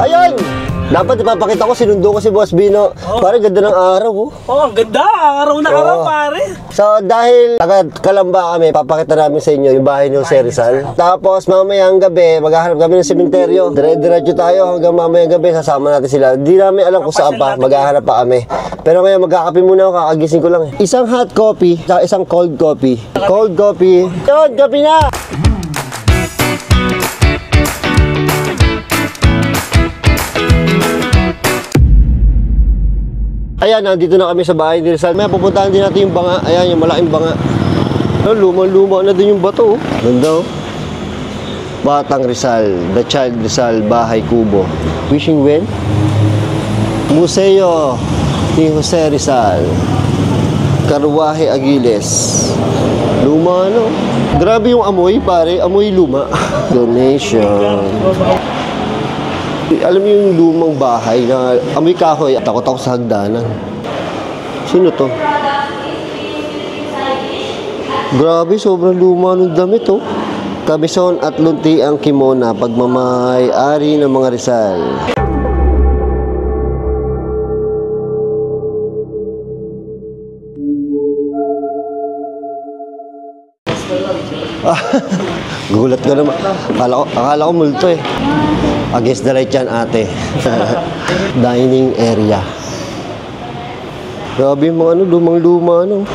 Ayun! Dapat ipapakita ko, sinundo ko si Boss Bino. Pare, ganda ng araw, oh. Ang ganda. Araw na araw, pare. So, dahil taga Kalamba kami, papakita namin sa inyo yung bahay ni Jose Rizal. Tapos, mamayang gabi, maghahanap kami ng sementeryo. Dire-diretso tayo hanggang mamayang gabi, sasama natin sila. Hindi namin alam kung saan pa, maghahanap pa kami. Pero ngayon, magkakape muna ako, kakagising ko lang eh. Isang hot coffee, saka isang cold coffee. Cold coffee. Yun, gabi na! Ayan, nandito na kami sa bahay ni Rizal. May pupuntahan din natin yung banga. Ayan, yung malaking banga. Luma-luma na din yung bato. Ganda, oh. Batang Rizal, The Child Rizal, Bahay Kubo. Wishing well. Museo ni Jose Rizal. Carruaje Aguiles. Luma, no? Grabe yung amoy, pare. Amoy luma. Donation. Alam mo yung lumang bahay na amoy kahoy at takot ako sa hagdanan. Sino to? Grabe, sobrang luma ng damit, oh. Kabison at lunti ang kimona, pagmamay-ari ng mga Rizal. Gulat ka naman. Akala ko multo eh. Against the light yan, ate. Dining area. Grabe yung mga lumang-luma, ano.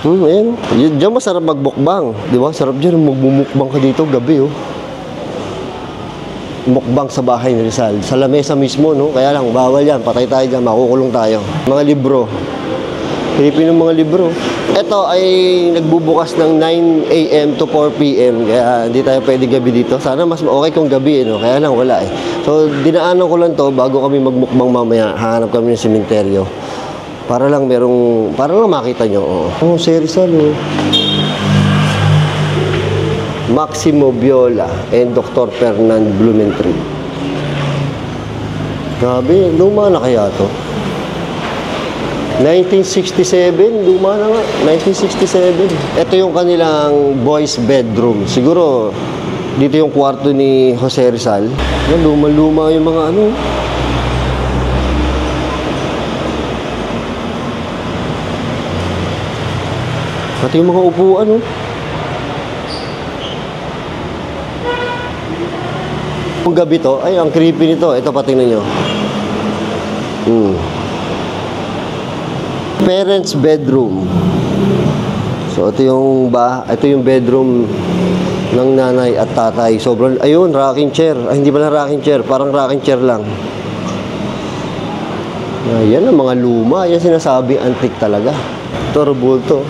Ayan. Diyan masarap magbukbang. Di ba? Sarap dyan. Magbumukbang ka dito gabi, oh. Mukbang sa bahay ni Rizal. Sa lamesa mismo, no? Kaya lang, bawal yan. Patay tayo dyan. Makukulong tayo. Mga libro. Pilipin ng mga libro. Ito ay nagbubukas ng 9 AM to 4 PM. Kaya hindi tayo pwede gabi dito. Sana mas okay kung gabi, no? Kaya lang wala eh. So, dinaanan ko lang to bago kami magmukbang mamaya. Hahanap kami ng sementeryo. Para lang makita nyo. Oh, si Rizal, oh. Maximo Viola and Dr. Fernand Blumentritt. Grabe, luma na kaya to? 1967, luma na nga, 1967. Ito yung kanilang boys bedroom. Siguro, dito yung kwarto ni Jose Rizal. Luma-luma yung mga ano. Pati yung mga upuan, oh. Ang gabi to, ay, ang creepy nito. Ito, patingnan nyo. Parents bedroom. So ito yung bedroom ng nanay at tatay. Sobrang ayun, rocking chair. Ay, hindi pala rocking chair, parang rocking chair lang. Ayan ang mga luma, yan sinasabing antique talaga. Ito bulto.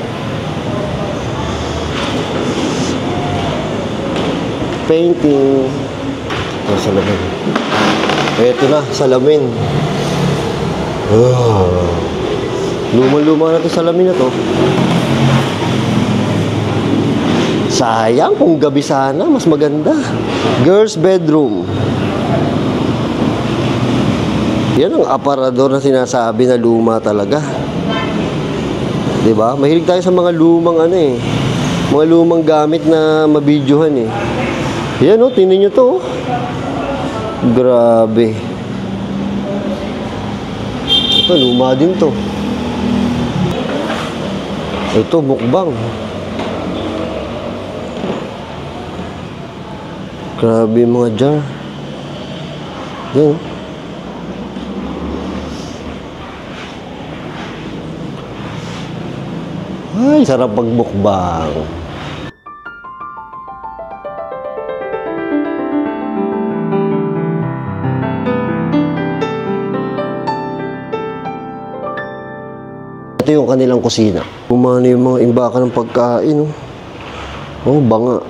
Painting. Oh, salamin. Ito na, salamin. Oh. Luma-luma na ito salamin na to. Sayang kung gabi sana, mas maganda. Girls bedroom. Yan ang aparador na sinasabi na luma talaga. Diba? Mahilig tayo sa mga lumang ano eh. Mga lumang gamit na mabidyohan eh. Yan o, tingnan nyo to. Grabe. Ito, luma din to. Ito, mukbang. Grabe mga jar. Yan. Ay, sarap magmukbang. Ito yung kanilang kusina. Kumano yung mga imbaka ng pagkain, oh. Oh, banga.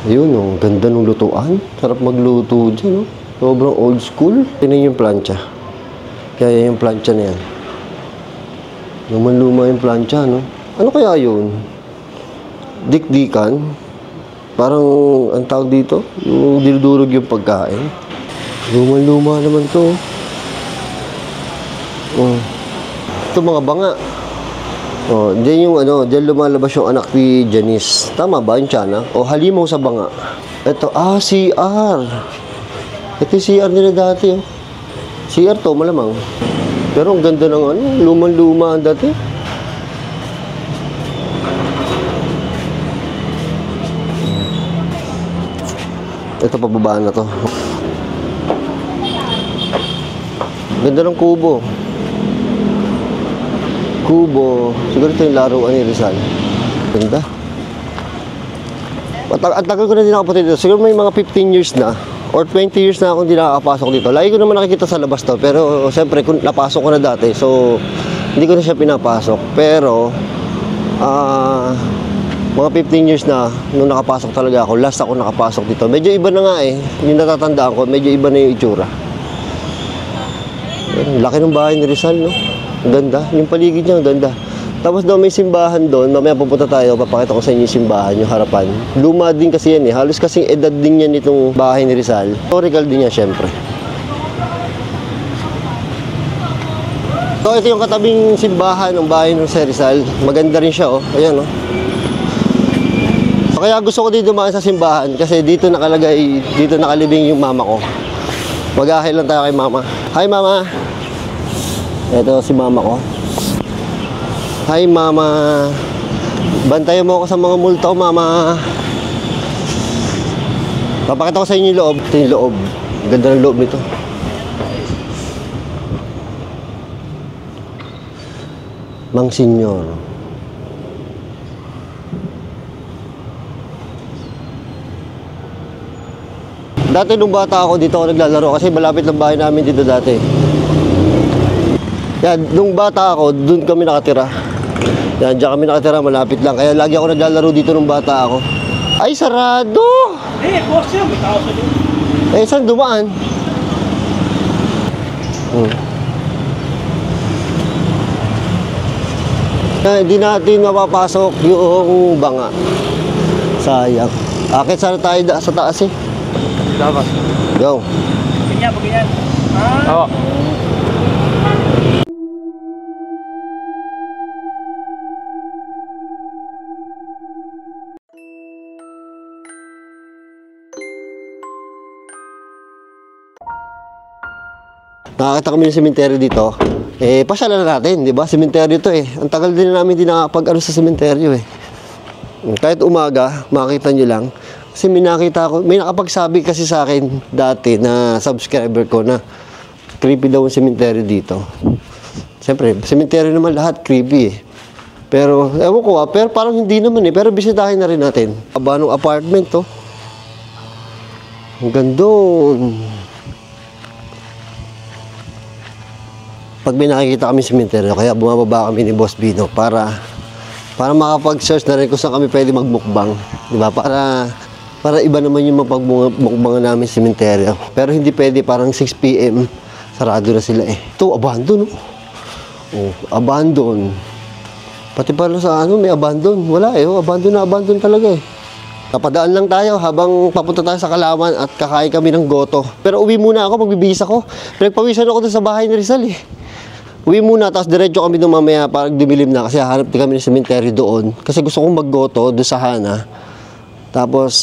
Ayun, oh, ganda ng lutuan. Sarap magluto dyan, oh. Sobrang old school. Tingnan yung plancha. Kaya yung plancha na yan. Luman-luma yung plancha, no? Ano kaya yun? Dikdikan. Parang, ang tawag dito, yung dinudurog yung pagkain. Luman-luma naman to. Oh. Ito mga banga. Oh, diyan yung ano, diyan lumalabas yung anak ni Janice. Tama ba yung tiyanak? O halimaw sa banga. Ito, CR. Ito yung CR nila dati, oh. CR to, malamang. Pero ang ganda ng ano, lumang-luma dati. Ito, pababaan na to. Ganda ng kubo. Kubo. Siguro ito yung laruan ni Rizal. Ganda. At tagal ko na din nakapunta dito. Siguro may mga 15 years na or 20 years na akong hindi nakakapasok dito. Lagi ko naman nakikita sa labas to. Pero siyempre, kung napasok ko na dati, so hindi ko na siya pinapasok. Pero, mga 15 years na nung nakapasok talaga ako. Last ako nakapasok dito. Medyo iba na nga eh. Yung natatandaan ko, medyo iba na yung itsura. Laki ng bahay ni Rizal, no? Ang ganda. Yung paligid niya, ang ganda. Tapos daw may simbahan doon. Mamaya pupunta tayo. Papakita ko sa inyo yung simbahan, yung harapan. Luma din kasi yan eh. Halos kasing edad din yan itong bahay ni Rizal. Historical din yan, syempre. So, ito yung katabing simbahan ng bahay ni Rizal. Maganda rin siya, oh. Ayan, oh. So, kaya gusto ko dito dumaan sa simbahan kasi dito nakalagay, dito nakalibing yung mama ko. Mag-ahil lang tayo kay mama. Hi, mama! Ito si mama ko. Hi, mama. Bantayan mo ako sa mga multo, mama. Papakita ko sa inyo yung loob. Ito yung loob. Ganda ng loob nito. Mang Senyor. Dati nung bata ako, dito ako naglalaro kasi malapit lang bahay namin dito dati. Yan, nung bata ako, doon kami nakatira. Yan, dyan kami nakatira, malapit lang. Kaya lagi ako naglalaro dito nung bata ako. Ay, sarado! Boss yan, may tao sa dito. Saan dumaan? Hindi natin mapapasok yung banga. Sayang. Akit sana tayo sa taas eh. Dapat. Go. Ganyan. Oo. Nakakita kami ng sementeryo dito. Pasyalan na natin, di ba? Sementeryo to eh. Ang tagal din na namin din nakapag-ano sa sementeryo eh. Kahit umaga, makita nyo lang. Kasi may nakita ko, may nakapagsabi kasi sa akin dati na subscriber ko na creepy daw ang sementeryo dito. Siyempre, sementeryo naman lahat creepy eh. Pero, ewan ko pero parang hindi naman eh. Pero bisitahin na rin natin. Aba nung apartment to. Ang gandun. Pag may nakikita kami sementeryo, kaya bumababa kami ni Boss Bino para makapag-search na rin kung saan kami pwede magmukbang. Diba? Para iba naman yung mapagmukbang namin sa sementeryo. Pero hindi pwede, parang 6 PM. Sarado na sila eh. Ito, abandon. Oh, abandon. Pati pala sa may abandon. Wala eh, abandon talaga eh. Napadaan lang tayo habang papunta tayo sa Kalawan at kakain kami ng goto. Pero uwi muna ako, magbibihis ako. Pinagpawisan ako doon sa bahay ni Rizal eh. Uwi muna, tapos diretso kami doon mamaya parang dumilim na kasi hahanap din kami ng sementeryo doon. Kasi gusto kong maggoto doon sa Hana. Tapos,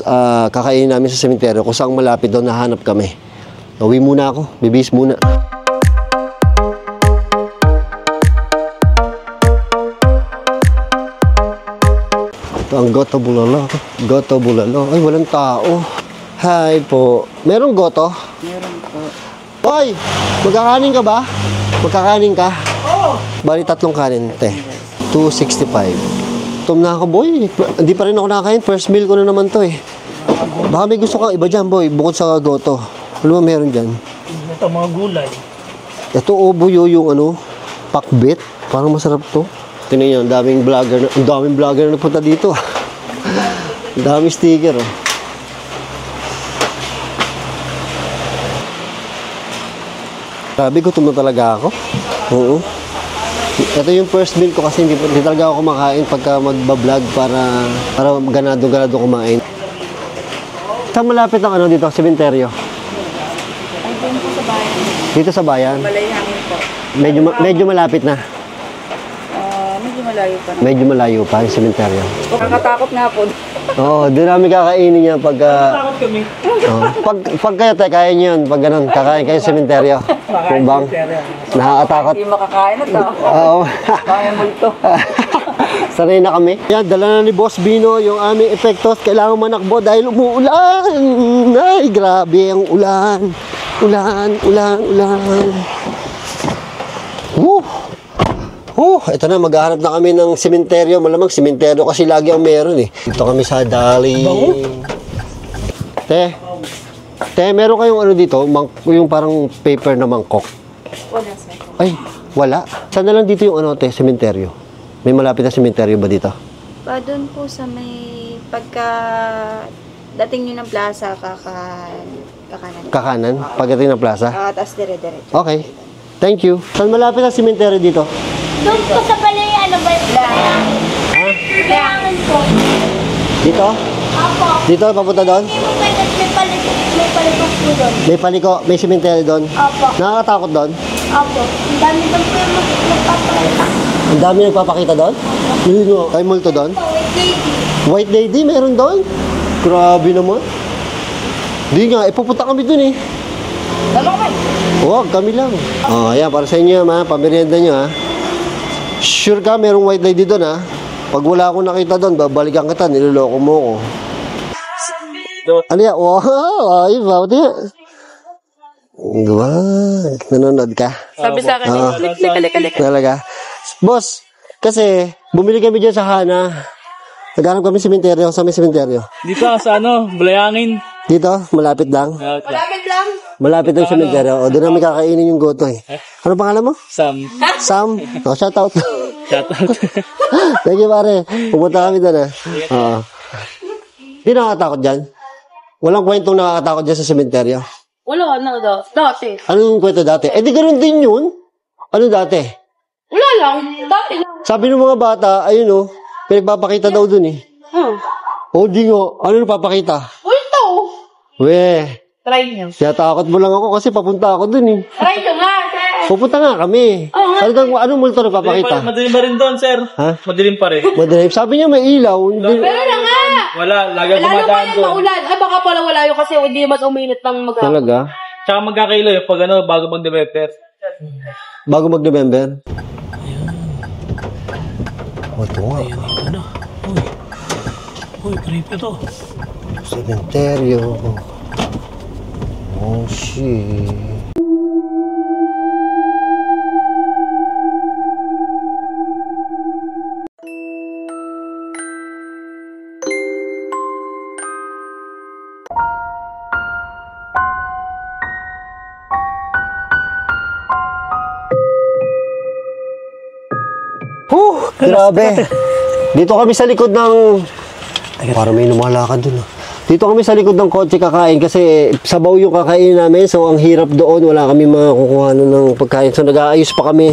kakainin namin sa sementeryo kung saan malapit doon, nahanap kami. Uwi muna ako. Bibis muna. Ito ang goto bulalo. Goto bulalo. Ay, walang tao. Hi po. Merong goto? Meron po. Hoy! Magkakanin ka ba? Magkakanin ka? Oo! Bali, 3 kanin, te. 265. Tom na ako, boy. Hindi pa rin ako nakakain. First meal ko na naman to eh. Baka may gusto kang iba dyan, boy. Bukod sa goto. Ano ba meron dyan? Ito, mga gulay. Ito, buyo yung pakbet. Parang masarap to. Tingnan nyo, ang daming vlogger na nagpunta dito. Ang daming sticker, oh. Grabe, gutom na talaga ako. Oo. Ito yung first meal ko kasi hindi talaga ako kumakain pagka magbablog para ganado-ganado kumain. Saan malapit ang dito, sementeryo? Ay, doon po sa bayan. Dito sa bayan? Malayhangin po. Medyo malapit na. Medyo malayo pa naman. Medyo malayo pa yung sementeryo. Nakakatakot nga po. Oo, doon namin kakainin yan pag... Takot kami. pag kayo, kaya nyo yun. Pag ganun, kakain kayo sa sementeryo. Kung bang, nakakatakot. Hindi makakain na to. Oo. Kaya multo. Sanay na kami. Yan, dala na ni Boss Bino yung aming epektos. Kailangan manakbo dahil umuulan. Ay, grabe ang ulan. Ulan. Ito na, maghahanap na kami ng sementeryo. Malamang sementeryo kasi lagi ang meron eh. Dito kami sa Dali. Te, meron kayong ano dito? Yung parang paper na mangkok. Wala, sir. Ay, wala. Saan na lang dito yung ano, te, sementeryo? May malapit na sementeryo ba dito? Doon po sa may pagka dating nyo ng plaza, kakanan. Kakanan? Pagdating ng plaza? Tapos dire-diretso. Okay. Thank you. Saan malapit na sementeryo dito? Doon po sa palaya, ano ba yung Layangan po. Dito? Opo. Dito, papunta doon? Hindi mo pwede, may palikot po doon. May paliko, may sementeryo doon? Opo. Nakakatakot doon? Opo. Ang dami doon po yung magpapalita. Ang dami nagpapakita doon? Yun o. Ay, multo doon? Wait, lady. White lady, meron doon? Grabe naman. Hindi nga, ipupunta kami doon eh. Dalawa kayo. Huwag, kami lang. Ayan, para sa inyo ha, pamerienda nyo ha. Sure ka, merong white lady doon ha. Pag wala akong nakita doon, babalikan kita, niloloko mo ko. Ano yan? Wow, ay, bawat yan. Wow, nanonood ka? Sabi sa akin, klik. Talaga. Boss, kasi bumili kami dyan sa Hana. Naghanap kami sementeryo. Sa may sementeryo. Dito sa Bulayangin. Dito, malapit lang. Malapit lang. Malapit lang sementeryo. O, doon namin kakainin yung goto eh. Ano pangalan mo? Sam. Sam. O, shout out. Shoutout. Thank you, pare. Pumunta kami doon Oo. Hindi nakakatakot dyan. Walang kwentong nakakatakot dyan sa sementeryo. Wala na daw. Dati. Anong kwento dati? Eh, di ganun din yun. Ano dati? Wala lang. Dati lang. Sabi ng mga bata, ayun o, pinagpapakita daw dun eh. O, di nga. Ano napapakita? Multo. Weh, Try nyo. siyatakot mo lang ako kasi papunta ako dun eh. Try nyo nga, sir. Pupunta nga kami. Anong multo napapakita? Madilim pa rin doon, sir. Ha? Madilim pa rin. Madilim. Sabi niya may ilaw. Hindi. Pero na nga. Wala, lagi Lalo pa dumadaan yan doon. maulan. Ay, baka pala wala yun kasi hindi mas uminit ng mag-ako. Talaga? Tsaka magkakailo yung pag bago mag-November. Bago mag-November? O, ito nga. Uy, creepy to. Sementeryo. Oh, shit. Grabe. Dito kami sa likod ng... Parang may lumalakad dun. Dito kami sa likod ng kotse kakain kasi sabaw yung kakain namin. So, ang hirap doon. Wala kami makukuha ng pagkain. So, nag-aayos pa kami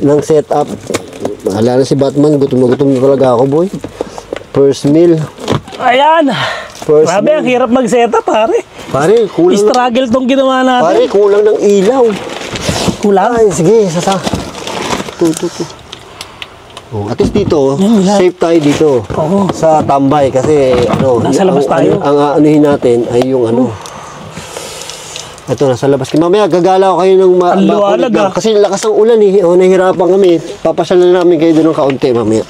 ng setup. Wala na si Batman. Gutom na talaga ako, boy. First meal. Ayan. First Grabe, meal. ang hirap mag-setup, pare. Pare, kulang. Struggle tong ginawa natin. Pare, kulang ng ilaw. Kulang. Ay, sige, sasa. Ito. Oh, at least dito, safe tayo dito. Oo. Sa tambay kasi ano, Nasa labas tayo. Ang anuhin natin ay yung ano. Ito, nasa labas. Mamaya, gagala ko kayo ng Ang liwanag, makulit. Kasi lakas ng ulan eh. O, nahihirapan kami. Papasyalan namin kayo doon ng kaunti mamaya.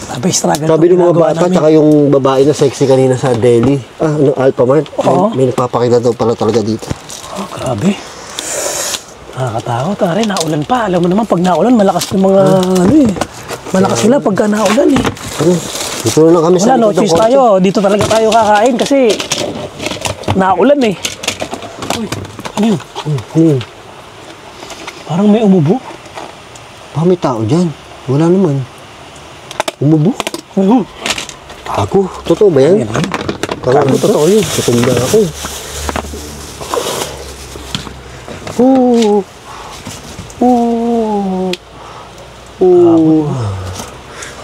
Sabi, struggle. Sabi ng mga bata, tsaka yung babae na sexy kanina sa Delhi. Alphamart. Oo. May nagpapakita daw pala talaga dito. Oh, grabe. Nakakatakot, pare. Naulan pa. Alam mo naman, pag naulan, malakas yung mga ano eh. Malakas sila pagka naulan eh. Dito na lang kami Wala, no likod ng choice kotse. tayo. Dito talaga tayo kakain kasi naulan eh. Uy, ano yun? Parang may umubo. May tao dyan. Wala naman. Umubo. Ayun. Ako. Totoo ba yan? Ako, totoo yun. Tutunda ako.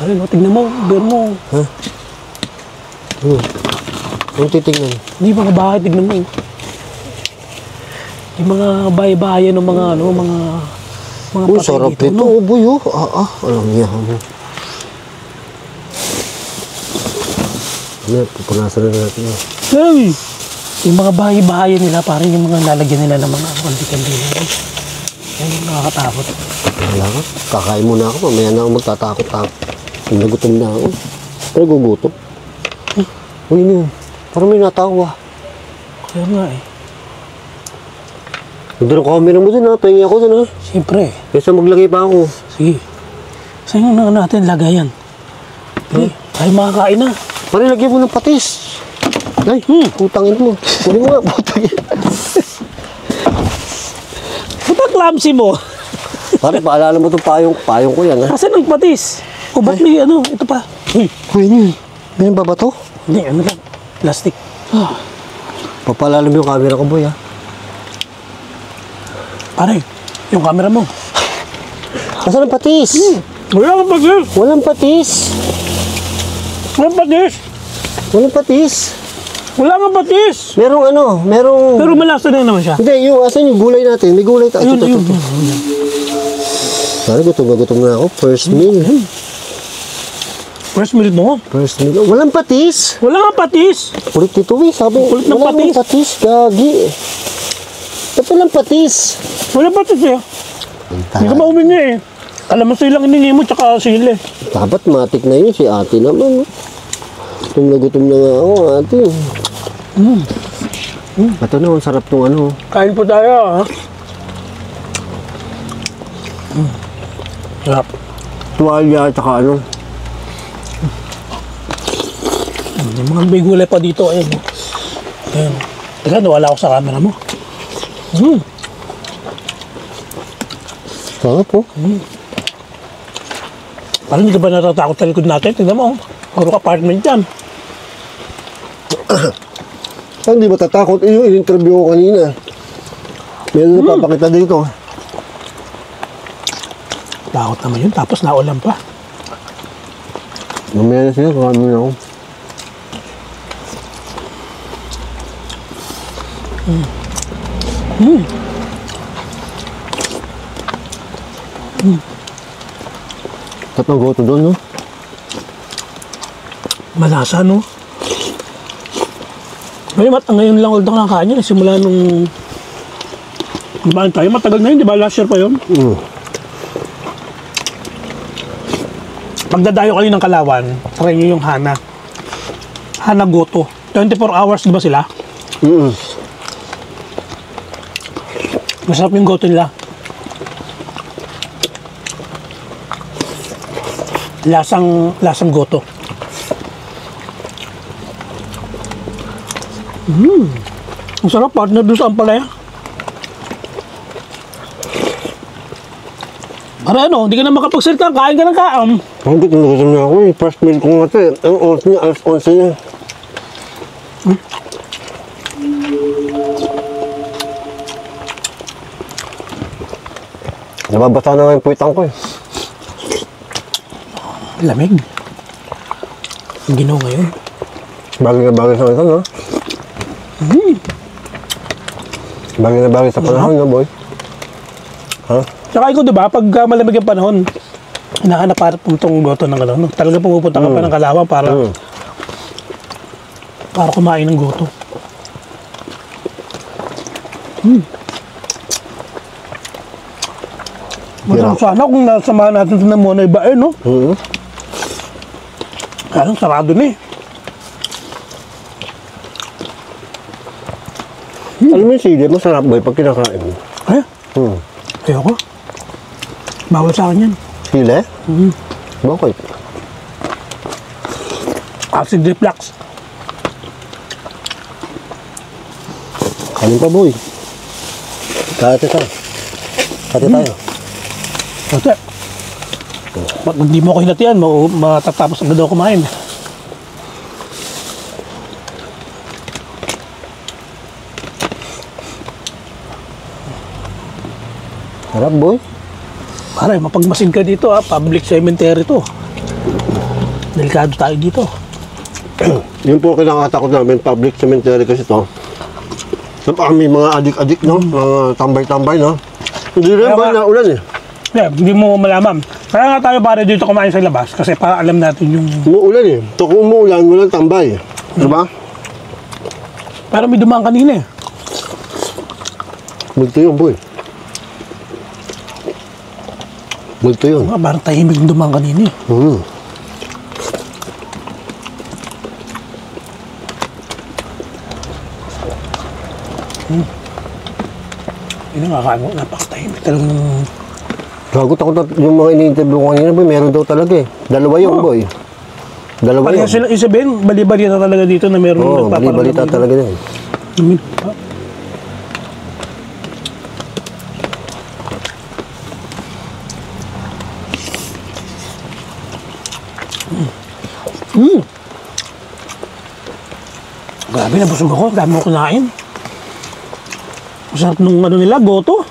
Ano, no, tignan mo, beer mo. Ha? Anong titignan? Hindi mga bahay, tignan mo. Yung mga bahay-bahay ng mga ano, mga Uy, patay sarap dito, nito. no? Uboy, oh. Alam niya. Ano, pupunasan na natin. Hey! Yung mga bahay-bahay nila, parang yung mga lalagyan nila ng mga kandi-kandila. Yan yung nakakatakot. Wala ka. Kakain muna ako. Mamaya na ako magtatakot-takot. Nagutom na ako. Pero gugutom. Uy, ano yun? Parang may natawa. Kaya nga eh. Ganda ng camera mo dun ha. Pahingi ako dun ha. Siyempre. Kesa maglagay pa ako. Sige. Saan yung natin lagayan? Sige. Tayo makakain na. Pare, lagyan mo ng patis. Ay, putangin mo. Kunin mo nga, putangin. Ba't ang clumsy mo? Pare, paalala mo itong payong ko yan ha. Kasi ng patis. O ba't may ano? Ito pa. Uy, ano yun? Ganyan ba to? Hindi, ano lang. Plastic. Papaalala mo yung camera ko, boy ha. Pare, yung camera mo. Asan ang patis? Wala kang patis. Walang patis. Walang patis. Walang patis. Wala kang patis. Merong ano, merong... Pero malasa na naman siya. Hindi, yung asan yung gulay natin? May gulay tayo. Ayun, ayun. Pare, gutom na ako. First meal. First meal mo. First meal. Walang patis. Wala kang patis. Kulit ito eh. Sabi, Kulit ng wala patis. namang patis. Gagi. Ba't walang patis? Wala patis eh. Hindi ka maumingi eh. Alam mo silang iningi mo tsaka sili. Dapat matik na yun si ate naman. Gutom na nga ako, ate. Ito na, ang sarap tong ano. Kain po tayo ha. Sarap. Tuwalya at saka ano. May mga may gulay pa dito. Ayun. Ayun. Teka, nawala ako sa camera mo. Sarap po. Parang hindi ka ba natatakot sa likod natin? Tignan mo. Puro apartment yan. Saan di matatakot? Yung in-interview ko kanina. Meron na papakita dito. Takot naman yun. Tapos naulan pa. Mamaya na sila, kakamin na ako. Tapos goto doon, no? Malasa, no? Ngayon lang ulit ako nakakain yan. Simula nung... Kumain tayo. Matagal na yun, di ba? Last year pa yun. Pagdadayo kayo ng Kalawan, try nyo yung Hana. Hana Goto. 24 hours, di ba sila? Masarap yung goto nila. Lasang goto. Ang sarap, partner doon sa ampalaya. Para ano, hindi ka na makapagsalita, kain ka ng kaam. Hindi, gutom na ako eh. First meal ko nga ito eh. Ang oras niya, alas 11 niya. Nababasa na nga yung puwitang ko eh. Lamig. Ang ginaw ngayon. Bagay na bagay sa ito, no? Bagay na bagay sa panahon, no, boy? Ha? Saka ikaw, di ba, pag malamig ang panahon, hinahanap para itong goto ng ano. Talaga pumupunta ka pa ng Kalawan para kumain ng goto. Masarap sana kung nasamahan natin ito ng Monoy Bae, no? Kaya lang, sarado na eh. Alam mo yung sili, masarap, boy, pag kinakain mo. Eh? Ayoko. Bawal sa akin yan. Sili? Bakit? Acid reflux. Kanin pa, boy. Kate tayo. Kate tayo. Kasi, pag hindi mo ako hinatian, matatapos agad ako kumain. Sarap, boy. Pare, mapagmasin ka dito ha. Public cemetery to. Delikado tayo dito. Yun po kinakatakot namin, public cemetery kasi to. So, may mga adik-adik, no? Mga tambay-tambay, no? Hindi rin ba na ulan eh? Yeah, hindi mo malaman. Kaya nga tayo pare dito kumain sa labas kasi para alam natin yung... Umuulan eh. So, kung umuulan, walang tambay. Diba? Pero may dumaan kanina eh. Multo yun, boy. Multo yun. Parang tahimik yung dumaan kanina eh. Yun ang kakain mo, napakatahimik talaga ng... Gago, takot na yung mga ini-interview ko kanina, boy. Meron daw talaga eh. Dalawa yun, boy. Dalawa Parang yun. sila isabihin, bali-balita talaga dito na meron Oo, nagpaparamdam bali-balita dito. talaga din. Grabe, nabusog ako. Dami mo kunain. Masarap nung ano nila, goto.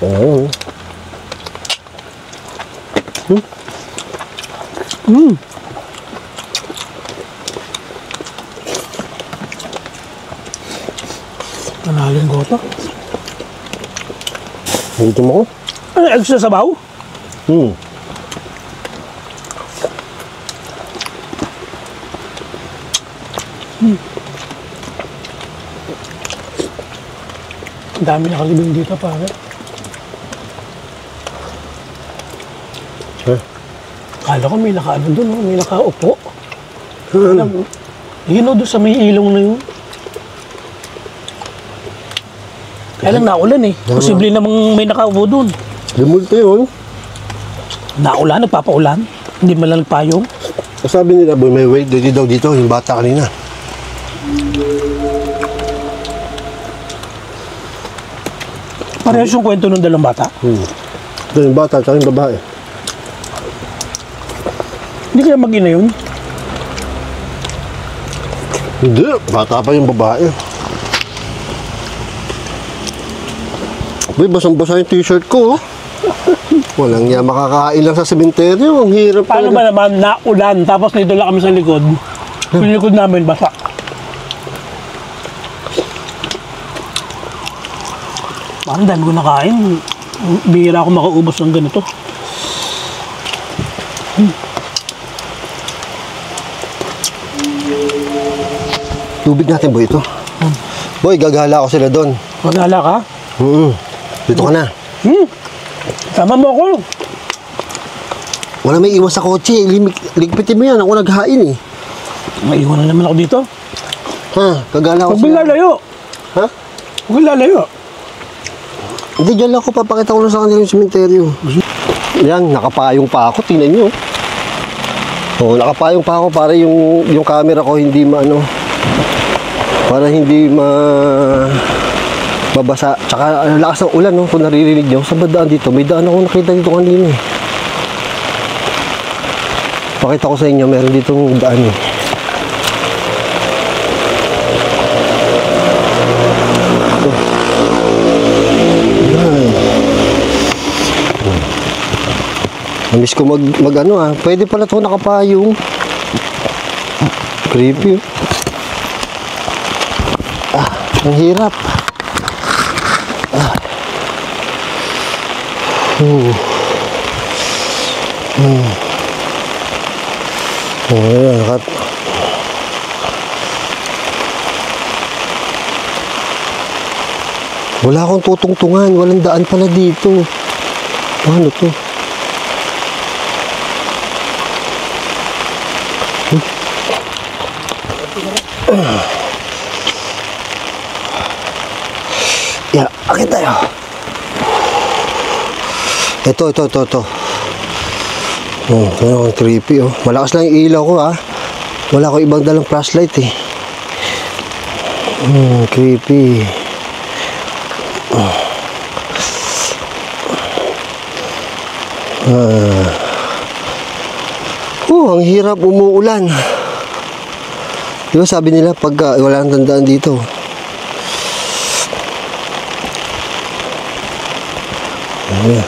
Oo. Panalo yung goto. Dito mo ko? Ano, extra sabaw? Hmm. Ang dami nakalibing dito, pare. Eh? Kala ko may nakaano doon, no? May nakaupo. Ano? Yun o, doon sa may ilong na yun. Kaya lang naulan eh. Posible namang may nakaupo doon. Di multo yun. Naulan, nagpapaulan. Hindi man lang nagpayong. Sabi nila, boy, may wait daddy daw dito, yung bata kanina. Parehas yung kwento ng dalawang bata. Ito yung bata, tsaka yung babae. Hindi kaya mag-ina yun. Hindi, bata pa yung babae. Boy, basang-basa yung t-shirt ko, oh. Walang niya makakain lang sa sementeryo. Ang hirap Paano ba naman naulan tapos nito lang kami sa likod? Yung likod namin basa. Parang dami ko nakain. Bihira ako makaubos ng ganito. Tubig natin, boy, ito. Boy, gagala ko sila doon. Magala ka? Dito ka na. Sama mo ako. Wala may iwas sa kotse. Ligpitin mo yan. Ako naghain eh. Maiwan na naman ako dito. Ha? Gagala ko Huwag mo lalayo. Ha? Huwag mo lalayo. Hindi, dyan lang ako. Papakita ko na sa kanila yung sementeryo. Yan, nakapayong pa ako. Tingnan nyo. Oo, nakapayong pa ako para yung camera ko hindi maano. Para hindi mabasa. Tsaka ang lakas ng ulan, no? Kung naririnig nyo. Sa daan dito? May daan ako nakita dito kanina eh. Pakita ko sa inyo, meron ditong daan eh. Ito. Yan. Namiss ko mag ano ah. Pwede pala ito nakapayong. Creepy. Ah, ang hirap. Ayan, wala akong tutungtungan, walang daan pala dito. Ano to? Yeah, akit tayo. Ito. Oh, ang creepy oh. Malakas lang yung ilaw ko ah. Wala ko ibang dalang flashlight eh. Creepy. Ang hirap umuulan. Di ba sabi nila pag wala nang tandaan dito. Ayan.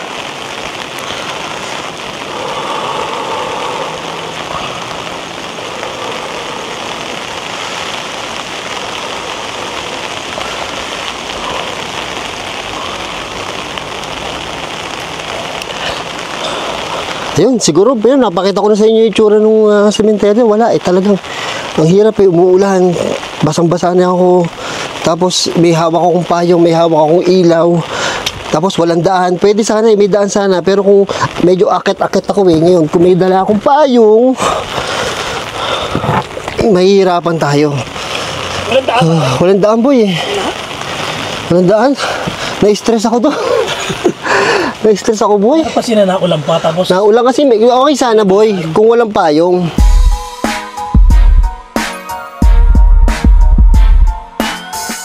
Ayun, siguro, pero napakita ko na sa inyo yung itsura ng sementeryo. Wala, talagang, ang hirap umuulan. Basang-basa na ako. Tapos, may hawak akong payong, may hawak akong ilaw. Tapos, walang daan. Pwede sana, may daan sana. Pero kung medyo akit-akit ako ngayon, kung may dala akong payong, mahihirapan tayo. Walang daan. Walang daan, boy. Walang daan. Na-stress ako to. Na-stress ako, boy. Kasi naulan pa, tapos Naulan kasi, okay sana, boy, kung walang payong.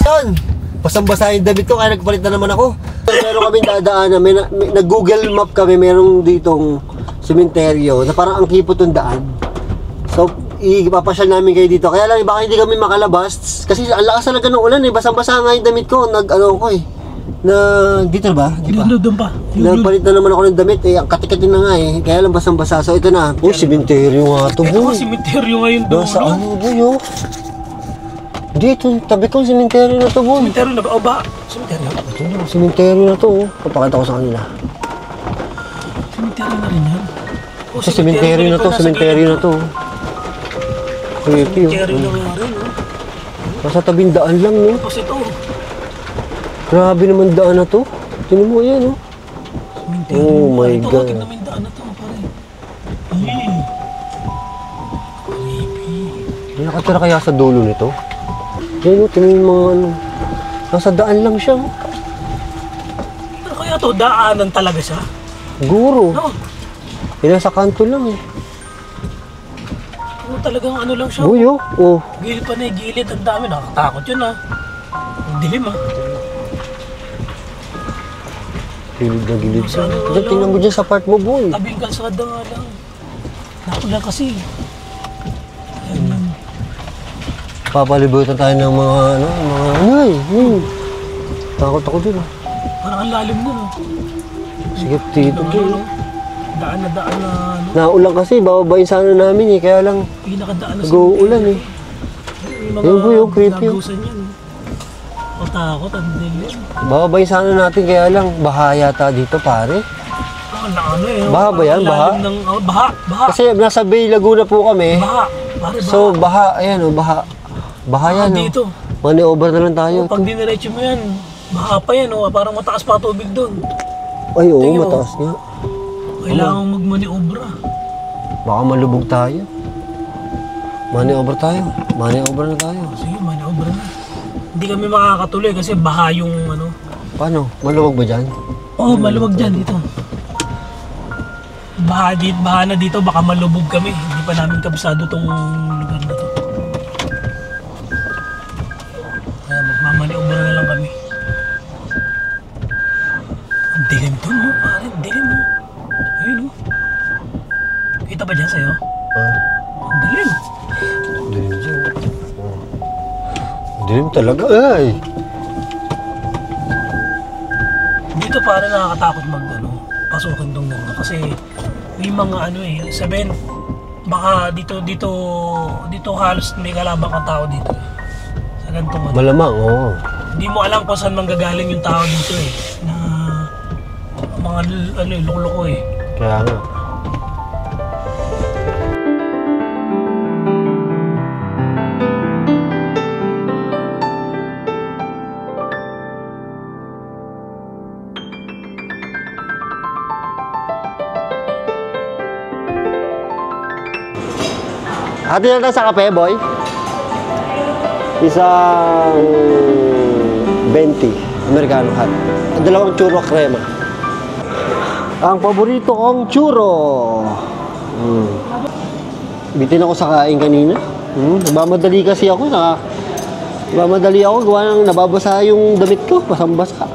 Yan! Basang-basa yung damit ko, kaya nagpalit na naman ako. Meron kami dadaanan, nag-Google Map kami, merong ditong sementeryo, na parang ang kipo tong daan. So, ipapasyal namin kayo dito. Kaya lang, baka hindi kami makalabas. Kasi ang lakas talaga ng ulan eh. Basang-basa nga yung damit ko. Dito na ba? Di ba? doon pa. Nagpalit na naman ako ng damit eh. Ang katikati na nga eh. Kaya lang basang-basa. So ito na. Uy, sementeryo nga ito, Ito boy. nga, sementeryo ngayon doon. Nasa ano, boy, oh. Dito, tabi ko sementeryo na to, boy. Sementeryo na ba? O ba? Sementeryo? Ito na, sementeryo na to, oh. Papakita ko sa kanila. Sementeryo na rin yan. O, Sa sementeryo na to, sementeryo na to. Creepy, oh. Sementeryo na nga rin, oh. Nasa tabing daan lang, no? Tapos ito, Grabe naman daan na to. Tingnan mo yan, oh. sementeryo. Oh my Ito, God. tignan mo yung daan na to, pare. May nakatira kaya sa dulo nito? Yan, oh. Tingnan yung mga ano. Nasa daan lang siya, oh. Pero kaya to, daanan talaga siya. Guro. No? Nasa kanto lang, eh. Ano talagang ano lang siya. Uy, oh. Oh. Gilid pa na yung gilid. Ang dami. Nakakatakot yun, ah. Ang dilim, ah. Gilid na gilid siya. Ano, Diyan, tingnan mo dyan sa part mo, boy. Tabing kalsada nga lang. Nakulan kasi. Ayan. Papalibutan tayo ng mga, ano, mga, ay, takot ako dun, ah. Parang ang lalim nun, ah. Sige, tito, dun, Ano, daan na ano. Naulan kasi, bababayin sana namin, eh. Kaya lang, Pinakadaan na nag-uulan, eh. Yung Yun po yung creepy. lagusan yan. Matakot, ang dilim. Bababayin sana natin, kaya lang, baha yata dito, pare. Ano eh. Baha ba yan? Ang Baha? lalim ng, baha. Kasi nasa Bay Laguna po kami. Baha. Pare, baha. So, baha, ayan, oh, baha. Baha yan, oh. Dito. Mani-over na lang tayo. Pag diniretso mo yan, baha pa yan, oh. Parang mataas pa tubig doon. Ay, oo, Tingnan mo. mataas nga. Kailangan magmaniobra. Baka malubog tayo. Mani-over tayo. Mani-over na tayo. Sige, maniobra na. Hindi kami makakatuloy kasi baha yung ano. Paano? Maluwag ba dyan? Oo, maluwag dyan dito. Baha na dito, baka malubog kami. Hindi pa namin kabisado tong lugar na to. Kaya magmamaniobra na lang kami. Ang dilim to, no? Pare, ang dilim, no? Ayun, no? Kita ba dyan sa'yo? Ha? Ang dilim. Dilim dyan. Dilim talaga, ay. Dito pare nakakatakot pasukin tong mundo kasi may mga ano eh, sabihin baka dito halos may kalabang ang tao dito eh. Sa ganitong ano. Malamang, oo. Hindi mo alam kung saan manggagaling yung tao dito eh. Na mga loko-loko eh. Kaya nga. Hati na tayo sa kape, boy. Isang 20. Americano hot. Dalawang churro crema. Ang paborito kong churro. Bitin ako sa kain kanina. Nagmamadali kasi ako. Nagmamadali ako. Gawa ng nababasa yung damit ko. Basang-basa.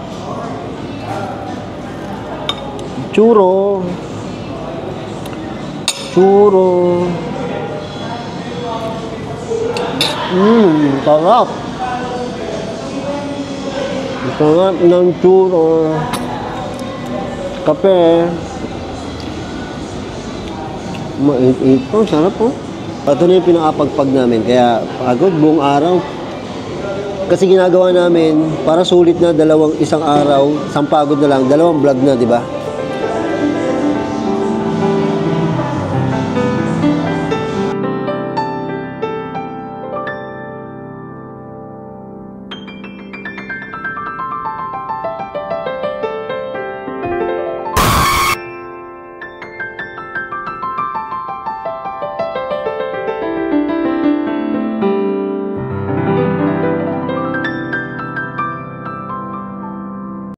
Churro. Churro. Sarap. Sarap ng churro. Kape. Mait-ait po. Sarap po. Ito na yung pinakapagpag namin. Kaya pagod buong araw. Kasi ginagawa namin para sulit na isang araw, isang pagod na lang, 2 vlog na, di ba?